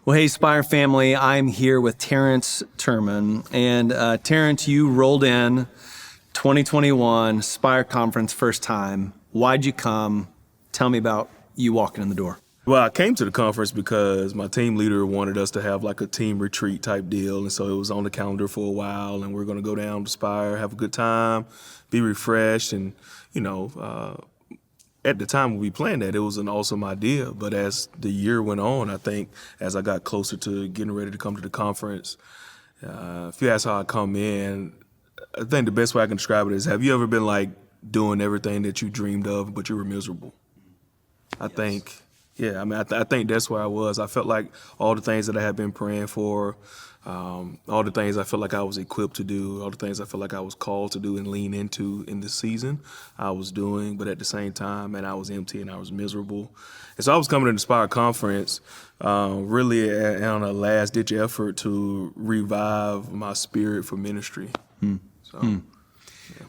Well, hey, Spire family, I'm here with Terrence Turman. And Terrence, you rolled in 2021 Spire Conference first time. Why'd you come? Tell me about you walking in the door. Well, I came to the conference because my team leader wanted us to have like a team retreat type deal. And so it was on the calendar for a while, and we're going to go down to Spire, have a good time, be refreshed. And, at the time when we planned that, it was an awesome idea. But as the year went on, I think as I got closer to getting ready to come to the conference, if you ask how I come in, I think the best way I can describe it is, have you ever been like doing everything that you dreamed of, but you were miserable? I think that's where I was. I felt like all the things that I had been praying for, all the things I felt like I was equipped to do, all the things I felt like I was called to do and lean into in this season, I was doing. But at the same time, man, I was empty and I was miserable. And so I was coming to the Spire Conference really on a last-ditch effort to revive my spirit for ministry.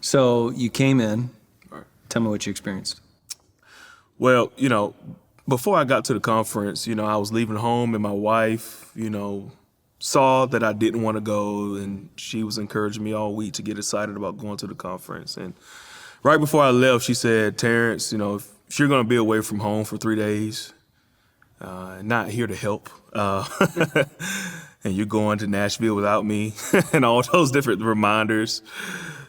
So you came in. Right. Tell me what you experienced. Well, before I got to the conference, I was leaving home and my wife, saw that I didn't want to go, and she was encouraging me all week to get excited about going to the conference. And right before I left, she said, Terrence, if you're going to be away from home for 3 days, not here to help, and you're going to Nashville without me, and all those different reminders,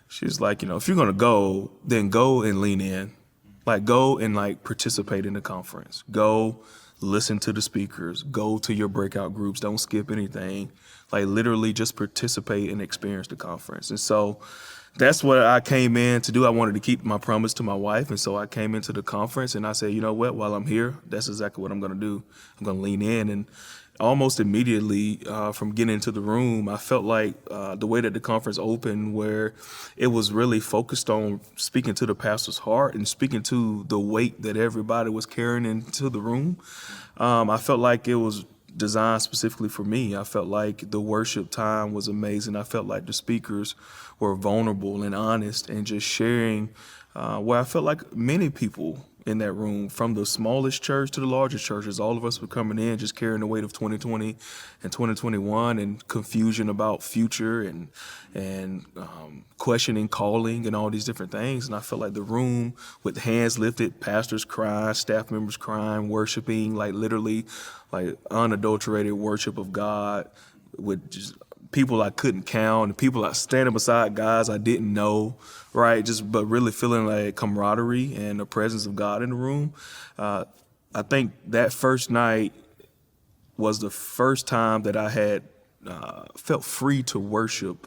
she's like, if you're going to go, then go and lean in. Like, go and participate in the conference. Go listen to the speakers. Go to your breakout groups. Don't skip anything. Literally just participate and experience the conference. And so that's what I came in to do. I wanted to keep my promise to my wife. And so I came into the conference and I said, you know what, while I'm here, that's exactly what I'm going to do. I'm going to lean in. And almost immediately from getting into the room, I felt like the way that the conference opened, where it was really focused on speaking to the pastor's heart and speaking to the weight that everybody was carrying into the room. I felt like it was designed specifically for me. I felt like the worship time was amazing. I felt like the speakers were vulnerable and honest and just sharing where I felt like many people in that room, from the smallest church to the largest churches, all of us were coming in just carrying the weight of 2020 and 2021 and confusion about future and questioning calling and all these different things. And I felt like the room, with hands lifted, pastors crying, staff members crying, worshiping, literally unadulterated worship of God, with just people I couldn't count, people I standing beside guys I didn't know, right? But really feeling like camaraderie and the presence of God in the room. I think that first night was the first time that I had felt free to worship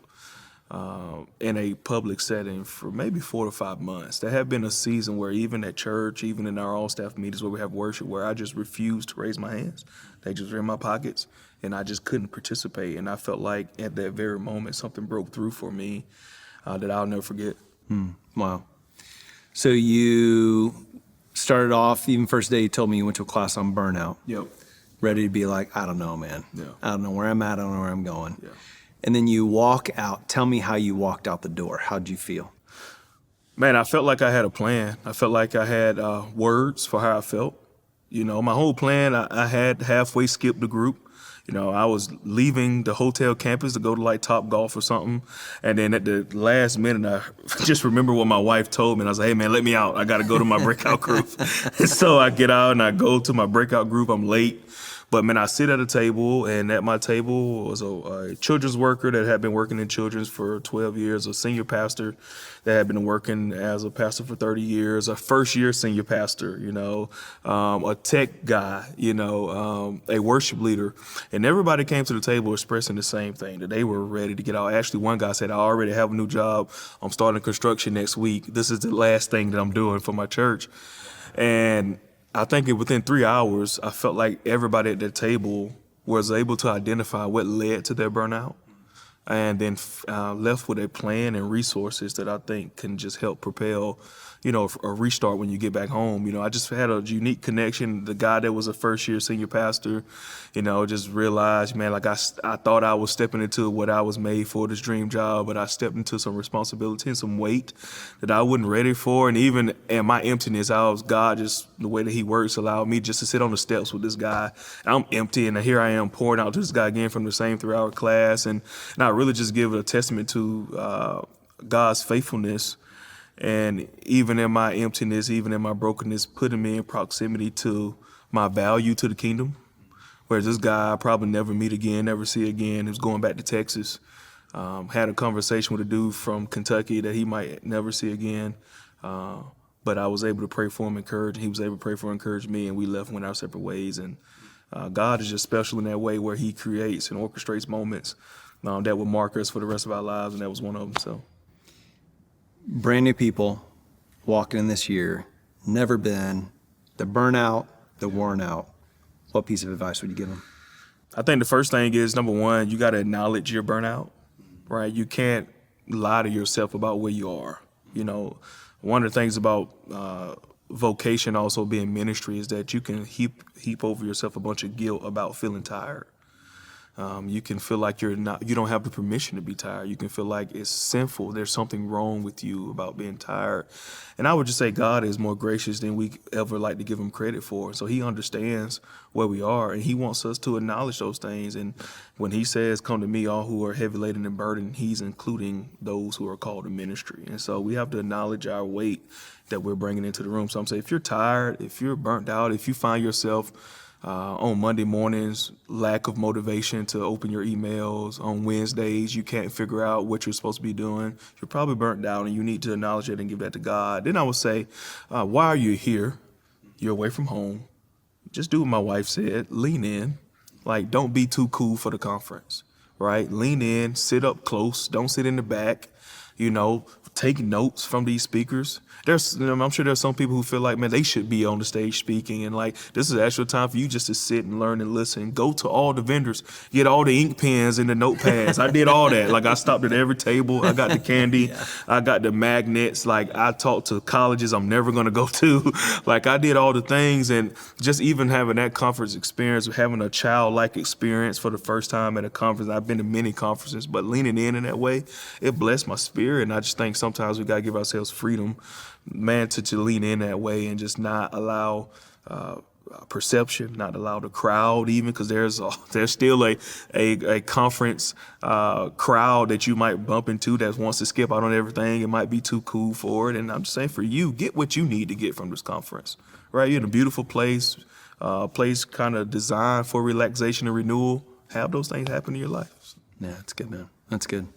in a public setting for maybe 4 to 5 months. There had been a season where even at church, even in our all-staff meetings where we have worship, where I just refused to raise my hands. They just were in my pockets, and I just couldn't participate. And I felt like at that very moment, something broke through for me that I'll never forget. Wow. So you started off, even first day, you told me you went to a class on burnout. Yep. Ready to be like, I don't know, man. Yeah. I don't know where I'm at. I don't know where I'm going. Yeah. And then you walk out. Tell me how you walked out the door. How'd you feel? Man, I felt like I had a plan. I felt like I had words for how I felt. My whole plan, I had halfway skipped the group. I was leaving the hotel campus to go to Top Golf or something. And then at the last minute, I just remember what my wife told me. And I was like, hey, man, let me out. I got to go to my breakout group. And so I get out and I go to my breakout group. I'm late. But, man, I sit at a table, and at my table was a children's worker that had been working in children's for 12 years, a senior pastor that had been working as a pastor for 30 years, a first-year senior pastor, a tech guy, a worship leader. And everybody came to the table expressing the same thing, that they were ready to get out. Actually, one guy said, I already have a new job. I'm starting construction next week. This is the last thing that I'm doing for my church. And I think within 3 hours, I felt like everybody at that table was able to identify what led to their burnout. and then left with a plan and resources that I think can just help propel, a restart when you get back home. I just had a unique connection. The guy that was a first year senior pastor, just realized, man, like I thought I was stepping into what I was made for, this dream job, but I stepped into some responsibility and some weight that I wasn't ready for. And even in my emptiness, God, just the way that he works, allowed me just to sit on the steps with this guy. And I'm empty, and here I am pouring out to this guy again from the same 3-hour class. And I really just give it a testament to God's faithfulness. And even in my emptiness, even in my brokenness, putting me in proximity to my value to the kingdom. Whereas this guy I probably never meet again, never see again. He was going back to Texas. Had a conversation with a dude from Kentucky that he might never see again. But I was able to pray for him, encourage him. He was able to pray for and encourage me, and we went our separate ways. And God is just special in that way where he creates and orchestrates moments that will mark us for the rest of our lives, and that was one of them. So, brand new people walking in this year, never been, the burnout, the worn out. What piece of advice would you give them? I think the first thing is, number one, you got to acknowledge your burnout, right? You can't lie to yourself about where you are. One of the things about vocation also being ministry is that you can heap over yourself a bunch of guilt about feeling tired. You can feel like you don't have the permission to be tired. You can feel like it's sinful. There's something wrong with you about being tired. And I would just say God is more gracious than we ever like to give him credit for. So he understands where we are, and he wants us to acknowledge those things. And when he says, come to me, all who are heavy laden and burdened, he's including those who are called to ministry. And so we have to acknowledge our weight that we're bringing into the room. So I'm saying, if you're tired, if you're burnt out, if you find yourself on Monday mornings, lack of motivation to open your emails. On Wednesdays, you can't figure out what you're supposed to be doing. You're probably burnt out, and you need to acknowledge it and give that to God. Then I would say, why are you here? You're away from home. Just do what my wife said. Lean in. Like, don't be too cool for the conference, right? Lean in, sit up close. Don't sit in the back. Take notes from these speakers. I'm sure there's some people who feel like, man, they should be on the stage speaking, and like, this is actual time for you just to sit and learn and listen. Go to all the vendors, get all the ink pens and the notepads. I did all that. Like, I stopped at every table. I got the candy. Yeah. I got the magnets. Like, I talked to colleges I'm never going to go to. Like, I did all the things. And just even having that conference experience, having a childlike experience for the first time at a conference. I've been to many conferences, but leaning in that way, it blessed my spirit. And I just think sometimes we got to give ourselves freedom, man, to lean in that way and just not allow perception, not allow the crowd, even, because there's still a conference crowd that you might bump into that wants to skip out on everything. It might be too cool for it. And I'm just saying, for you, get what you need to get from this conference, right? You're in a beautiful place kind of designed for relaxation and renewal. Have those things happen in your life. Yeah, that's good, man. That's good.